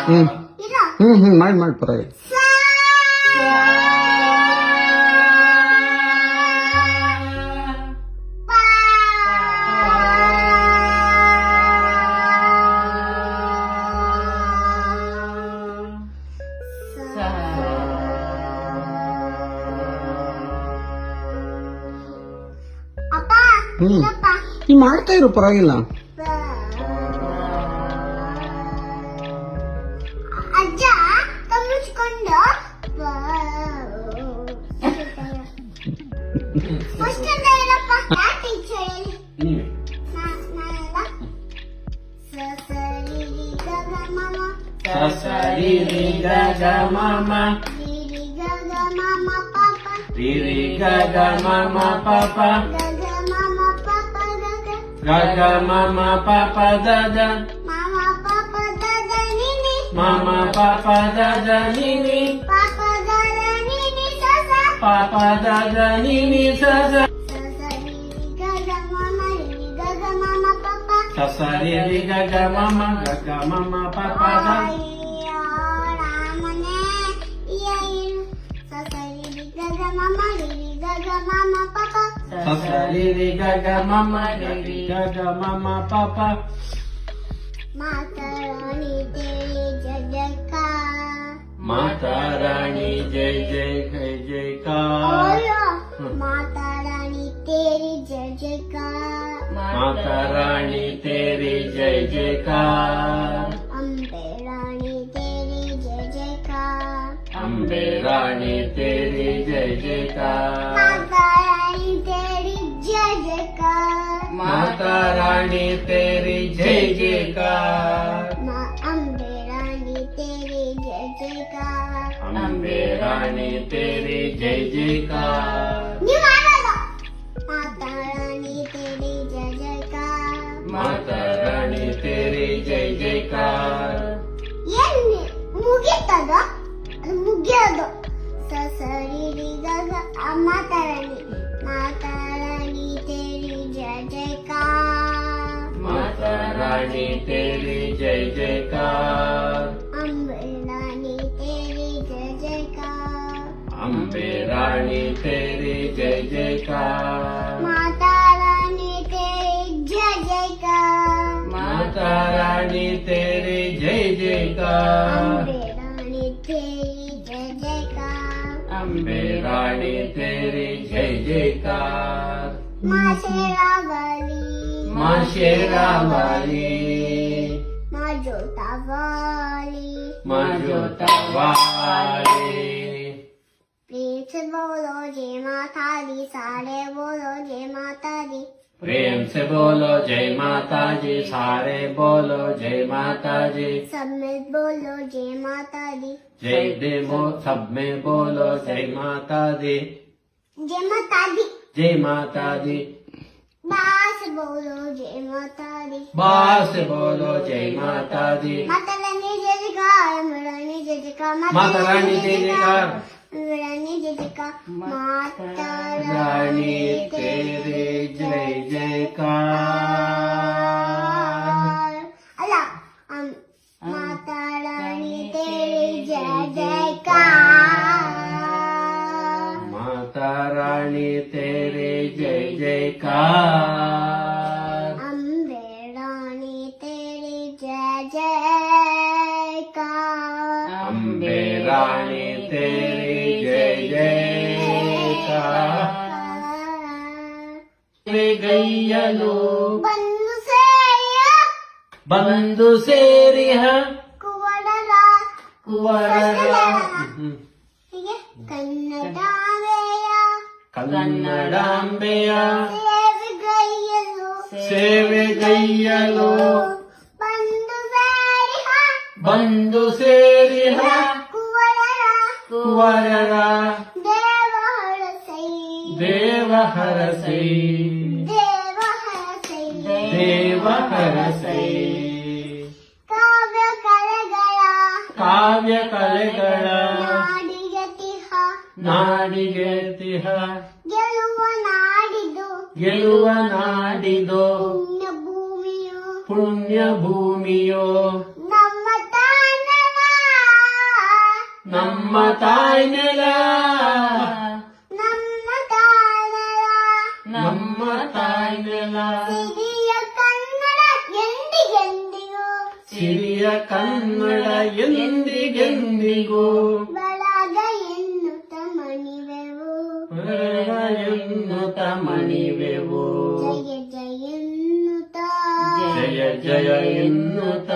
ಮಾಡಿ ಪರವಾಗಿಲ್ಲ. ನೀ ಮಾಡ್ತಾ ಇರು ಪರವಾಗಿಲ್ಲ. ಅಜ್ಜ ಕಮ್ಮಿಸ್ಕೊಂಡು ಫಸ್ಟ್ ಏನಪ್ಪ ಟೀಚರ್ ಹೇಳಿ ಸರಿ ರಿ ಗ ಗ ಮಮ ರಿ ಗ ಗ ಮಮ ಪಾಪ ಗ ಗ ಮಮ ಪಾಪ ದ ದ ಮಮ ಪಾಪ ದ ದ ನಿ ನಿ ಪಾಪ ದ ದ ನಿ ನಿ ಸ ಸ ಸರಿ ರಿ ಗ ಗ ಮಮ ಪಾಪ ದ ಸರಿ ರಿ ಗ ಗ ಮಮ ರಿ ಗ ಗ ಮಮ ಪಾಪ ಮಾತಾ ರಾಣಿ तेरी जय जयकार माता रानी जय जय जयकार माता रानी तेरी जय जयकार माता रानी तेरी जय जयकार अम्बे रानी तेरी जय जयकार अम्बे रानी तेरी जय जयकार माता रानी तेरी जय जयकार माता रानी तेरी जय जयकार अम्बे रानी तेरी जय जयकार अम्बे रानी तेरी जय जयकार माता रानी तेरी जय जयकार माता रानी तेरी जय जयकार ಮುಗಿತದ ಅದು ಮುಗಿಯೋದು ಸರಿ ರಿಗ ಮಾತಾ ರಾಣಿ तेरी जय जयकार माता रानी तेरी जय जयकार अम्बे रानी तेरी जय जयकार अम्बे रानी तेरी जय जयकार माता रानी तेरी जय जयकार माता रानी तेरी जय जयकार अम्बे रानी तेरी जय जयकार अम्बे रानी तेरी जय जयकार माँ शेरावाली माँ शेरावाली माँ जोतावाली माँ जोतावाली प्रेम से बोलो जय माता दी सारे बोलो जय माता दी प्रेम से बोलो जय माता जी सारे बोलो जय माता जी सब में बोलो जय माता दी जय देवो सब में बोलो जय माता दी जय माता दी जय माता दी बास बोलो जय माता दी बास बोलो जय माता दी माता रानी जय जयकार रानी जय जयकार माता रानी जय जयकार रानी जय जयकार माता रानी तेरे जय जयकार अल्लाह माता रानी तेरी जय जयकार माता रानी तेरे जय जयकार अम्बे रानी तेरी जय जयकार अम्बे रानी तेरी जय जयकार ಗೈಯಲು ಬಂದು ಸೇಯ ಬಂದು ಸೇರಿಹ ಕುವರರ ಕುವರರ ಹೀಗೆ ಕನ್ನಡಾಂಬೆಯ ಕನ್ನಡಾಂಬೆಯ ಸೇವೆಗೈಯಲು ಸೇವೆಗೈಯಲು ಬಂದು ಸೇರಿಹ ಬಂದು ಸೇರಿಹ ಕುವರರ ಕುವರರ ದೇವಹರಸೈ ದೇವಹರಸೈ ದೇವಹರಸೈ ದೇವಹರಸೈ ಕಾವ್ಯ ಕಲೆಗಳ ಕಾವ್ಯ ಕಲೆಗಳ ನಾಡಿಗತಿಹ ನಾಡಿಗೆ ತಿಹ ಗೆಲುವ ನಾಡಿದು ಗೆಲುವ ನಾಡಿದು ಪುಣ್ಯ ಭೂಮಿಯು ಪುಣ್ಯ ಭೂಮಿಯೋ ನಮ್ಮ ತಾಣವ ನಮ್ಮ ತಾಯಿ ನೆಲ ನಮ್ಮ ತಾಯರ ನಮ್ಮ ತಾಯಿ ನೆಲ ಸಿರಿಯ ಕನ್ನಡ ಎಂದಿಗೆಂದಿಗೂ ಸಿರಿಯ ಕನ್ನಡ ಎಂದಿಗೆಂದಿಗೂ ಬಳಗ ಎನ್ನುತ್ತ ಮಣಿವೆವು ಎನ್ನುತ್ತ ಮಣಿವೆವು ಜಯ ಜಯ ಎನ್ನುತ್ತ ಜಯ ಜಯ ಎನ್ನುತ್ತ